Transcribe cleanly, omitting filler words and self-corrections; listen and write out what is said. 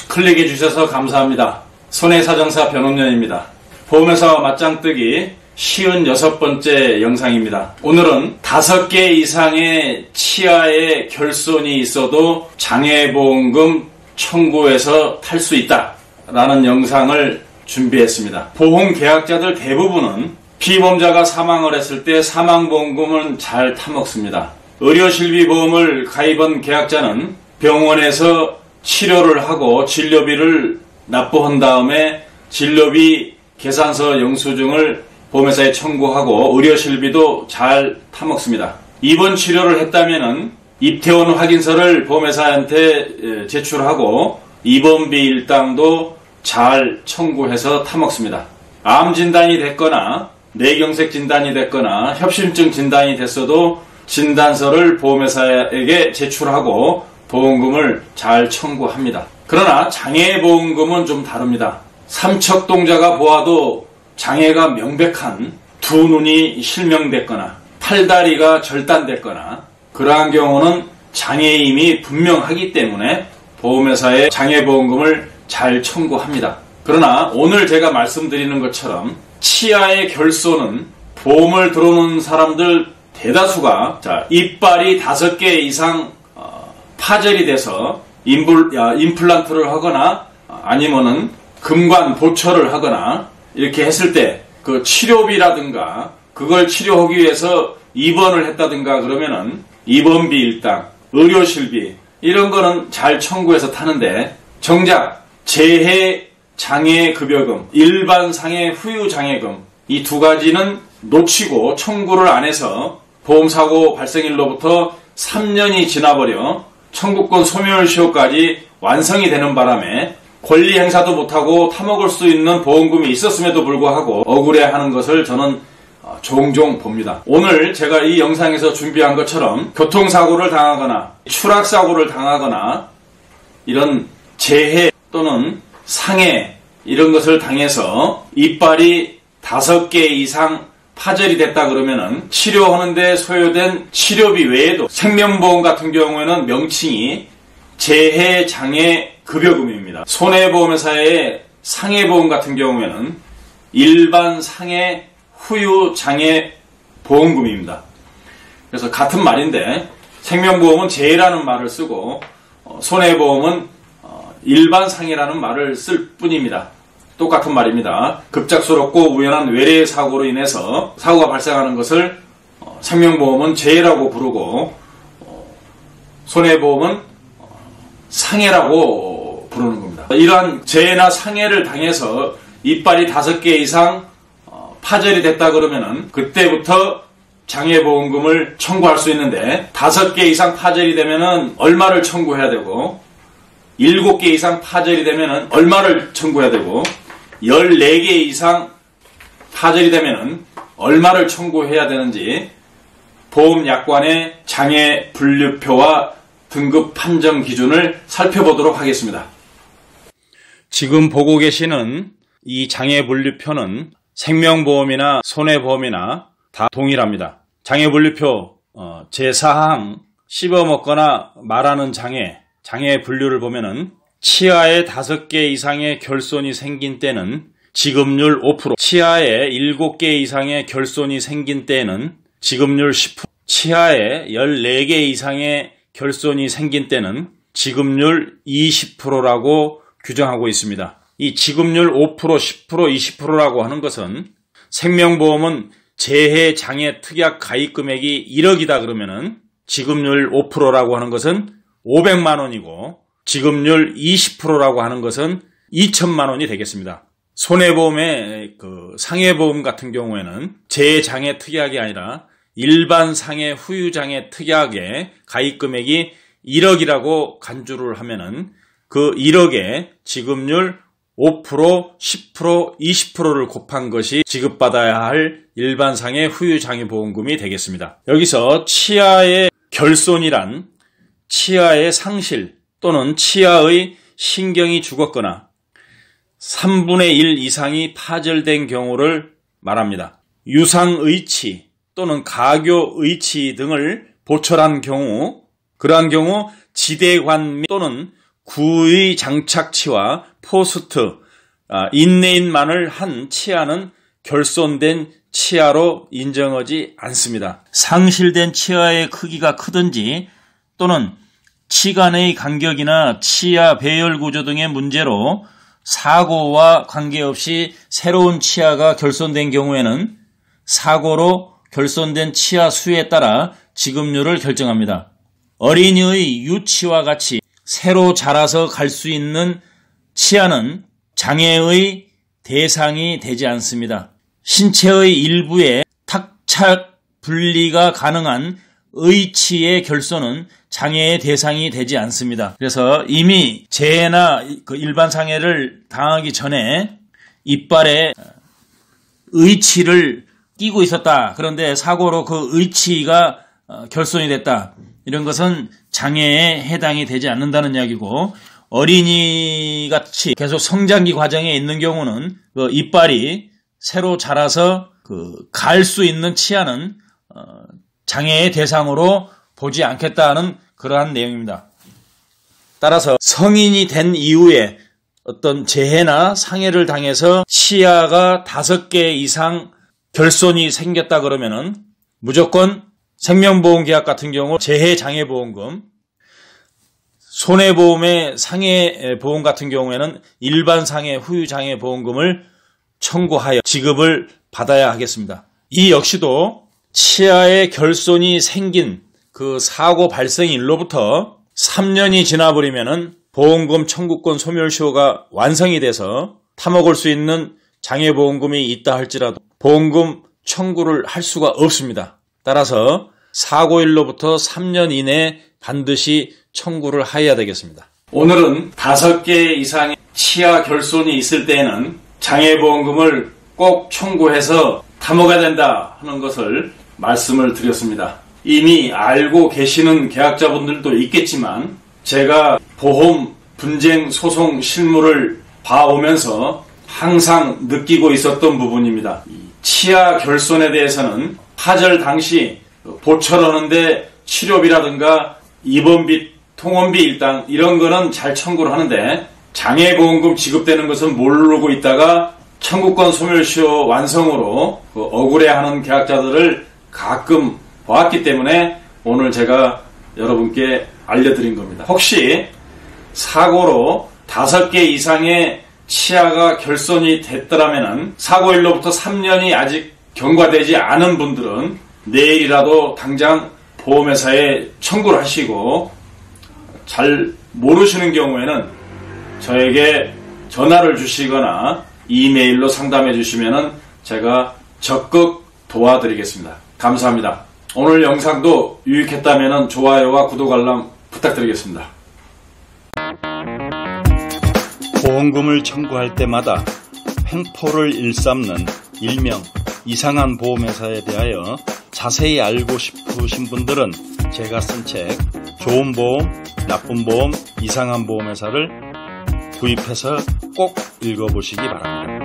클릭해 주셔서 감사합니다. 손해사정사 변홍련입니다. 보험회사와 맞짱뜨기 쉬운 6번째 영상입니다. 오늘은 5개 이상의 치아에 결손이 있어도 장애보험금 청구해서 탈 수 있다 라는 영상을 준비했습니다. 보험계약자들 대부분은 피보험자가 사망을 했을 때 사망보험금은 잘 타먹습니다. 의료실비보험을 가입한 계약자는 병원에서 치료를 하고 진료비를 납부한 다음에 진료비 계산서 영수증을 보험회사에 청구하고 의료실비도 잘 타먹습니다. 입원 치료를 했다면 입퇴원 확인서를 보험회사한테 제출하고 입원비 일당도 잘 청구해서 타먹습니다. 암 진단이 됐거나 뇌경색 진단이 됐거나 협심증 진단이 됐어도 진단서를 보험회사에게 제출하고 보험금을 잘 청구합니다. 그러나 장애보험금은 좀 다릅니다. 삼척동자가 보아도 장애가 명백한 두 눈이 실명됐거나 팔다리가 절단됐거나 그러한 경우는 장애임이 분명하기 때문에 보험회사에 장애보험금을 잘 청구합니다. 그러나 오늘 제가 말씀드리는 것처럼 치아의 결손은 보험을 들어놓은 사람들 대다수가 이빨이 5개 이상 파절이 돼서 임플란트를 하거나 아니면은 금관 보철을 하거나 이렇게 했을 때 그 치료비라든가 그걸 치료하기 위해서 입원을 했다든가 그러면은 입원비 일당, 의료실비 이런 거는 잘 청구해서 타는데 정작 재해 장애급여금, 일반 상해 후유 장애금 이 두 가지는 놓치고 청구를 안 해서 보험사고 발생일로부터 3년이 지나버려 청구권 소멸시효까지 완성이 되는 바람에 권리 행사도 못하고 타먹을 수 있는 보험금이 있었음에도 불구하고 억울해하는 것을 저는 종종 봅니다. 오늘 제가 이 영상에서 준비한 것처럼 교통사고를 당하거나 추락사고를 당하거나 이런 재해 또는 상해 이런 것을 당해서 이빨이 5개 이상 파절이 됐다 그러면은 치료하는데 소요된 치료비 외에도 생명보험 같은 경우에는 명칭이 재해장애급여금입니다. 손해보험회사의 상해보험 같은 경우에는 일반 상해 후유 장애보험금입니다. 그래서 같은 말인데 생명보험은 재해라는 말을 쓰고 손해보험은 일반 상해라는 말을 쓸 뿐입니다. 똑같은 말입니다. 급작스럽고 우연한 외래 사고로 인해서 사고가 발생하는 것을 생명보험은 재해라고 부르고 손해보험은 상해라고 부르는 겁니다. 이러한 재해나 상해를 당해서 이빨이 5개 이상 파절이 됐다 그러면은 그때부터 장애보험금을 청구할 수 있는데 5개 이상 파절이 되면은 얼마를 청구해야 되고 7개 이상 파절이 되면은 얼마를 청구해야 되고 14개 이상 파절이 되면은 얼마를 청구해야 되는지 보험약관의 장애 분류표와 등급 판정 기준을 살펴보도록 하겠습니다. 지금 보고 계시는 이 장애 분류표는 생명보험이나 손해보험이나 다 동일합니다. 장애 분류표 제4항 씹어먹거나 말하는 장애 분류를 보면은 치아에 5개 이상의 결손이 생긴 때는 지급률 5%, 치아에 7개 이상의 결손이 생긴 때는 지급률 10%, 치아에 14개 이상의 결손이 생긴 때는 지급률 20%라고 규정하고 있습니다. 이 지급률 5%, 10%, 20%라고 하는 것은 생명보험은 재해장애 특약 가입금액이 1억이다 그러면은 지급률 5%라고 하는 것은 500만 원이고 지급률 20%라고 하는 것은 2천만 원이 되겠습니다. 손해보험의 상해보험 같은 경우에는 재해장애 특약이 아니라 일반 상해 후유장애 특약의 가입금액이 1억이라고 간주를 하면은 그 1억에 지급률 5%, 10%, 20%를 곱한 것이 지급받아야 할 일반 상해 후유장애 보험금이 되겠습니다. 여기서 치아의 결손이란 치아의 상실 또는 치아의 신경이 죽었거나 3분의 1 이상이 파절된 경우를 말합니다. 유상의치 또는 가교의치 등을 보철한 경우, 그러한 경우 지대관 또는 구의 장착치와 포스트, 인레인만을 한 치아는 결손된 치아로 인정하지 않습니다. 상실된 치아의 크기가 크든지 또는 치간의 간격이나 치아 배열 구조 등의 문제로 사고와 관계없이 새로운 치아가 결손된 경우에는 사고로 결손된 치아 수에 따라 지급료를 결정합니다. 어린이의 유치와 같이 새로 자라서 갈 수 있는 치아는 장애의 대상이 되지 않습니다. 신체의 일부에 탁착 분리가 가능한 의치의 결손은 장애의 대상이 되지 않습니다. 그래서 이미 재해나 일반 상해를 당하기 전에 이빨에 의치를 끼고 있었다. 그런데 사고로 그 의치가 결손이 됐다. 이런 것은 장애에 해당이 되지 않는다는 이야기고, 어린이같이 계속 성장기 과정에 있는 경우는 그 이빨이 새로 자라서 갈 수 있는 치아는 장애의 대상으로 보지 않겠다는 그러한 내용입니다. 따라서 성인이 된 이후에 어떤 재해나 상해를 당해서 치아가 5개 이상 결손이 생겼다 그러면은 무조건 생명보험계약 같은 경우 재해장애보험금, 손해보험의 상해보험 같은 경우에는 일반 상해 후유장애보험금을 청구하여 지급을 받아야 하겠습니다. 이 역시도 치아에 결손이 생긴 그 사고 발생일로부터 3년이 지나버리면은 보험금 청구권 소멸시효가 완성이 돼서 타먹을 수 있는 장애보험금이 있다 할지라도 보험금 청구를 할 수가 없습니다. 따라서 사고일로부터 3년 이내에 반드시 청구를 해야 되겠습니다. 오늘은 5개 이상의 치아 결손이 있을 때에는 장애보험금을 꼭 청구해서 타먹어야 된다 하는 것을 말씀을 드렸습니다. 이미 알고 계시는 계약자분들도 있겠지만 제가 보험, 분쟁, 소송 실무를 봐오면서 항상 느끼고 있었던 부분입니다. 치아 결손에 대해서는 파절 당시 보철하는데 치료비라든가 입원비, 통원비 일당 이런 거는 잘 청구를 하는데 장애보험금 지급되는 것은 모르고 있다가 청구권 소멸시효 완성으로 억울해하는 계약자들을 가끔 보았기 때문에 오늘 제가 여러분께 알려드린 겁니다. 혹시 사고로 5개 이상의 치아가 결손이 됐더라면 사고일로부터 3년이 아직 경과되지 않은 분들은 내일이라도 당장 보험회사에 청구를 하시고, 잘 모르시는 경우에는 저에게 전화를 주시거나 이메일로 상담해 주시면 제가 적극 도와드리겠습니다. 감사합니다. 오늘 영상도 유익했다면 좋아요와 구독 알람 부탁드리겠습니다. 보험금을 청구할 때마다 횡포를 일삼는 일명 이상한 보험회사에 대하여 자세히 알고 싶으신 분들은 제가 쓴 책 좋은 보험, 나쁜 보험, 이상한 보험회사를 구입해서 꼭 읽어보시기 바랍니다.